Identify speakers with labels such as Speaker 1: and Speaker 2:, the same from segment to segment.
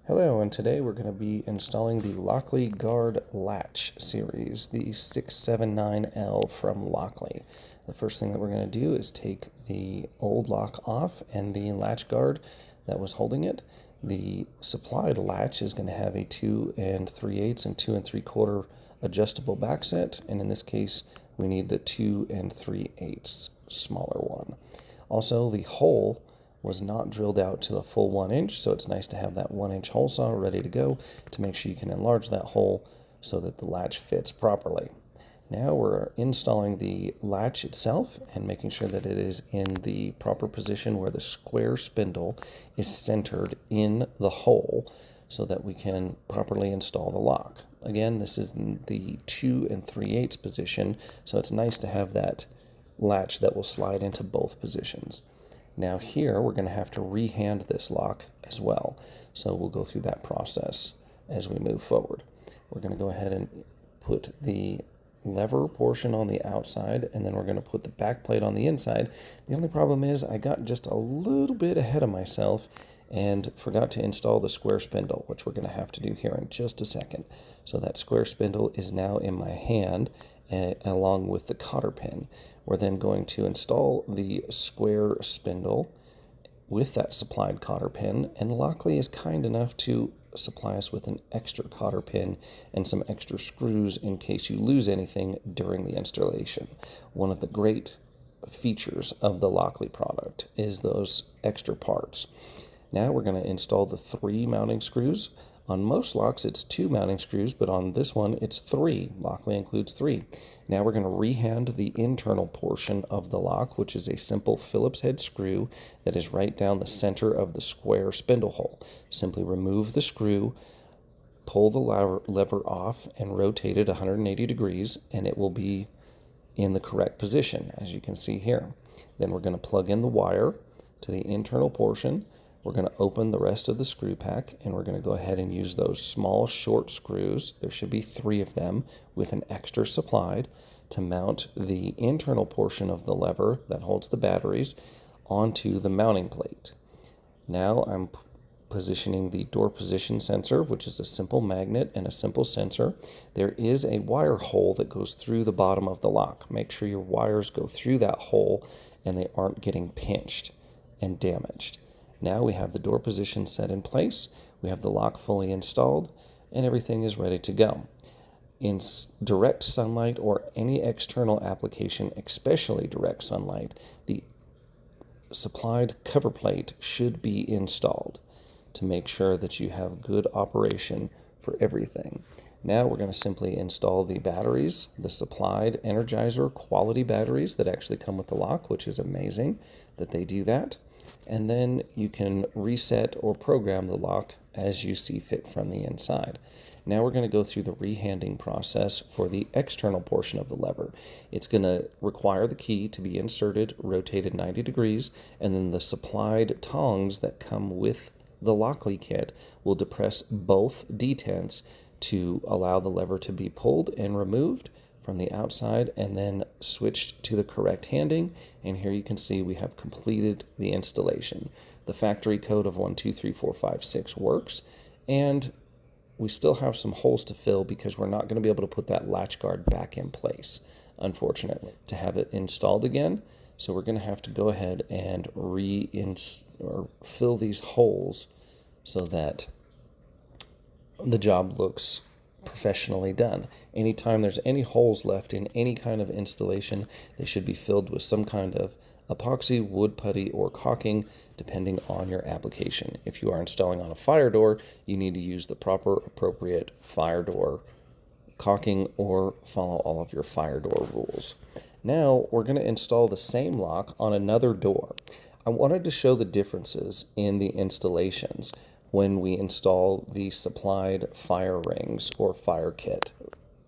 Speaker 1: Hello, and today we're going to be installing the Lockly Guard Latch series, the 679L from Lockly. The first thing that we're going to do is take the old lock off and the latch guard that was holding it. The supplied latch is going to have a 2 3/8 and 2 3/4 adjustable back set, and in this case we need the 2 3/8 smaller one. Also, the hole was not drilled out to the full 1 inch, so it's nice to have that 1-inch hole saw ready to go to make sure you can enlarge that hole so that the latch fits properly. Now we're installing the latch itself and making sure that it is in the proper position where the square spindle is centered in the hole so that we can properly install the lock. Again, this is in the 2 3/8 position, so it's nice to have that latch that will slide into both positions. Now here we're going to have to rehand this lock as well, so we'll go through that process as we move forward. We're going to go ahead and put the lever portion on the outside, and then we're going to put the back plate on the inside. The only problem is I got just a little bit ahead of myself and forgot to install the square spindle, which we're going to have to do here in just a second. So that square spindle is now in my hand along with the cotter pin. We're then going to install the square spindle with that supplied cotter pin, and Lockly is kind enough to supply us with an extra cotter pin and some extra screws in case you lose anything during the installation. One of the great features of the Lockly product is those extra parts. Now we're going to install the 3 mounting screws. On most locks it's 2 mounting screws, but on this one it's 3. Lockly includes 3. Now we're going to rehand the internal portion of the lock, which is a simple Phillips head screw that is right down the center of the square spindle hole. Simply remove the screw, pull the lever off, and rotate it 180 degrees, and it will be in the correct position, as you can see here. Then we're going to plug in the wire to the internal portion. We're going to open the rest of the screw pack, and we're going to go ahead and use those small short screws. There should be 3 of them with an extra supplied to mount the internal portion of the lever that holds the batteries onto the mounting plate. Now I'm positioning the door position sensor, which is a simple magnet and a simple sensor. There is a wire hole that goes through the bottom of the lock. Make sure your wires go through that hole and they aren't getting pinched and damaged. Now we have the door position set in place, we have the lock fully installed, and everything is ready to go. In direct sunlight or any external application, especially direct sunlight, the supplied cover plate should be installed to make sure that you have good operation for everything. Now we're going to simply install the batteries, the supplied Energizer quality batteries that actually come with the lock, which is amazing that they do that. And then you can reset or program the lock as you see fit from the inside. Now we're going to go through the rehanding process for the external portion of the lever. It's going to require the key to be inserted, rotated 90 degrees, and then the supplied tongs that come with the Lockly kit will depress both detents to allow the lever to be pulled and removed from the outside and then switched to the correct handing, and here you can see we have completed the installation. The factory code of 123456 works, and we still have some holes to fill because we're not going to be able to put that latch guard back in place, unfortunately, to have it installed again. So we're going to have to go ahead and fill these holes so that the job looks professionally done. Anytime there's any holes left in any kind of installation, they should be filled with some kind of epoxy, wood putty, or caulking, depending on your application. If you are installing on a fire door, you need to use the proper, appropriate fire door caulking or follow all of your fire door rules. Now we're going to install the same lock on another door. I wanted to show the differences in the installations when we install the supplied fire rings or fire kit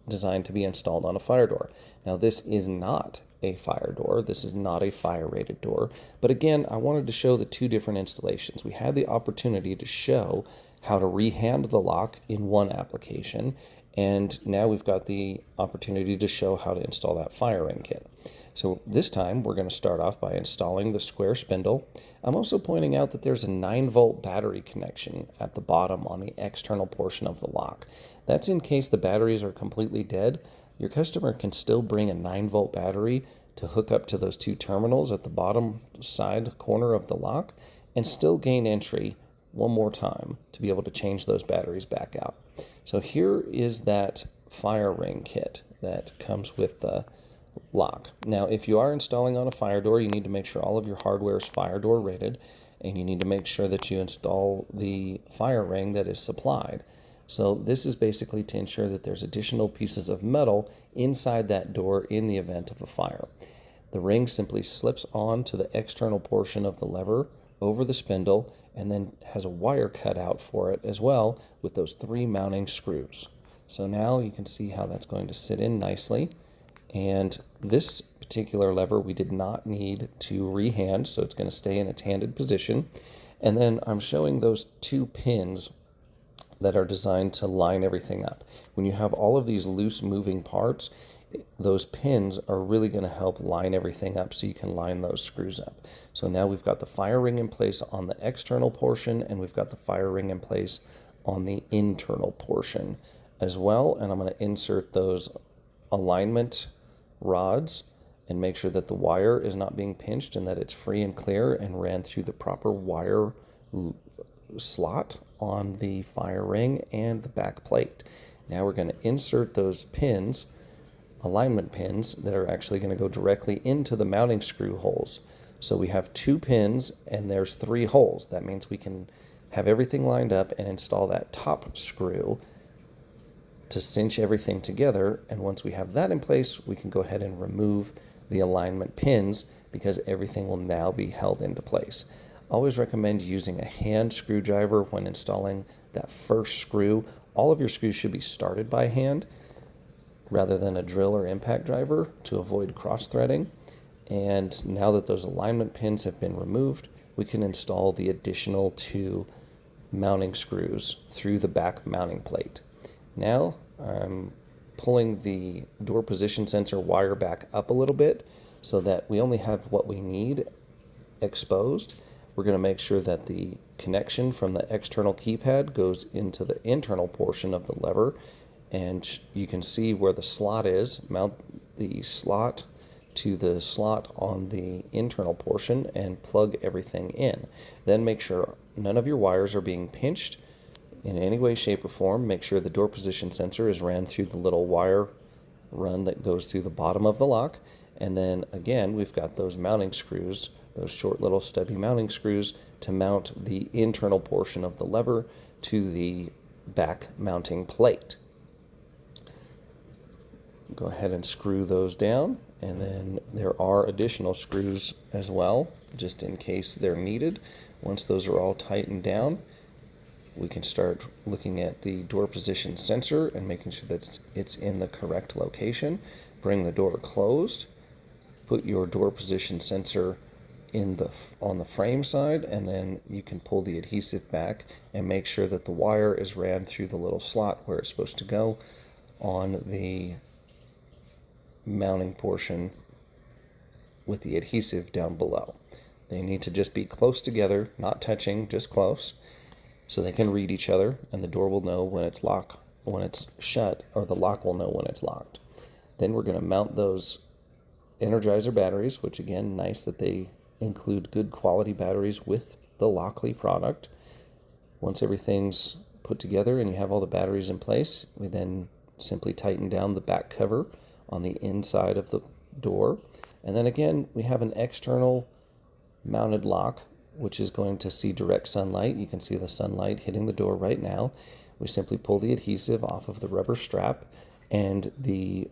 Speaker 1: designed to be installed on a fire door. Now this is not a fire door, this is not a fire rated door, but again I wanted to show the 2 different installations. We had the opportunity to show how to rehand the lock in one application, and now we've got the opportunity to show how to install that fire ring kit. So this time we're going to start off by installing the square spindle. I'm also pointing out that there's a 9-volt battery connection at the bottom on the external portion of the lock. That's in case the batteries are completely dead. Your customer can still bring a 9-volt battery to hook up to those 2 terminals at the bottom side corner of the lock and still gain entry one more time to be able to change those batteries back out. So here is that fire ring kit that comes with the lock. Now, if you are installing on a fire door, you need to make sure all of your hardware is fire door rated, and you need to make sure that you install the fire ring that is supplied. So this is basically to ensure that there's additional pieces of metal inside that door in the event of a fire. The ring simply slips on to the external portion of the lever over the spindle and then has a wire cut out for it as well with those 3 mounting screws. So now you can see how that's going to sit in nicely. And this particular lever we did not need to rehand, so it's going to stay in its handed position. And then I'm showing those 2 pins that are designed to line everything up. When you have all of these loose moving parts, those pins are really going to help line everything up so you can line those screws up. So now we've got the fire ring in place on the external portion, and we've got the fire ring in place on the internal portion as well. And I'm going to insert those alignment rods and make sure that the wire is not being pinched and that it's free and clear and ran through the proper wire slot on the fire ring and the back plate. Now we're going to insert those pins, alignment pins, that are actually going to go directly into the mounting screw holes. So we have 2 pins and there's 3 holes. That means we can have everything lined up and install that top screw to cinch everything together. And once we have that in place, we can go ahead and remove the alignment pins because everything will now be held into place. Always recommend using a hand screwdriver when installing that first screw. All of your screws should be started by hand rather than a drill or impact driver to avoid cross-threading. And now that those alignment pins have been removed, we can install the additional 2 mounting screws through the back mounting plate. Now I'm pulling the door position sensor wire back up a little bit so that we only have what we need exposed. We're going to make sure that the connection from the external keypad goes into the internal portion of the lever, and you can see where the slot is. Mount the slot to the slot on the internal portion and plug everything in. Then make sure none of your wires are being pinched in any way, shape, or form. Make sure the door position sensor is ran through the little wire run that goes through the bottom of the lock. And then again, we've got those mounting screws, those short little stubby mounting screws to mount the internal portion of the lever to the back mounting plate. Go ahead and screw those down, and then there are additional screws as well, just in case they're needed. Once those are all tightened down, we can start looking at the door position sensor and making sure that it's in the correct location. Bring the door closed, put your door position sensor on the frame side, and then you can pull the adhesive back and make sure that the wire is ran through the little slot where it's supposed to go on the mounting portion with the adhesive down below. They need to just be close together, not touching, just close, so they can read each other, and the door will know when it's shut, or the lock will know when it's locked. Then we're going to mount those Energizer batteries, which again, nice that they include good quality batteries with the Lockly product. Once everything's put together and you have all the batteries in place, we then simply tighten down the back cover on the inside of the door. And then again, we have an external mounted lock, which is going to see direct sunlight. You can see the sunlight hitting the door right now. We simply pull the adhesive off of the rubber strap, and the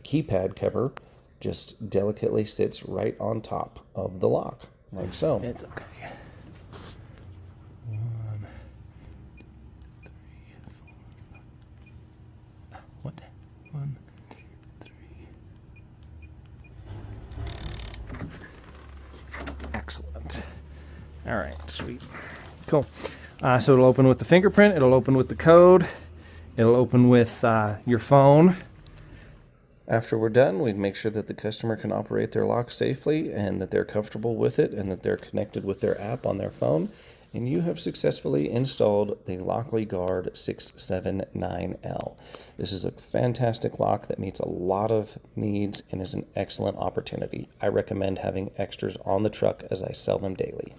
Speaker 1: keypad cover just delicately sits right on top of the lock, like so.
Speaker 2: It's okay. 1, 2, 3, 4. What? 1, 3. Excellent. All right, sweet. Cool. So it'll open with the fingerprint, it'll open with the code, it'll open with your phone.
Speaker 1: After we're done, we'd make sure that the customer can operate their lock safely and that they're comfortable with it and that they're connected with their app on their phone. And you have successfully installed the Lockly Guard 679L. This is a fantastic lock that meets a lot of needs and is an excellent opportunity. I recommend having extras on the truck as I sell them daily.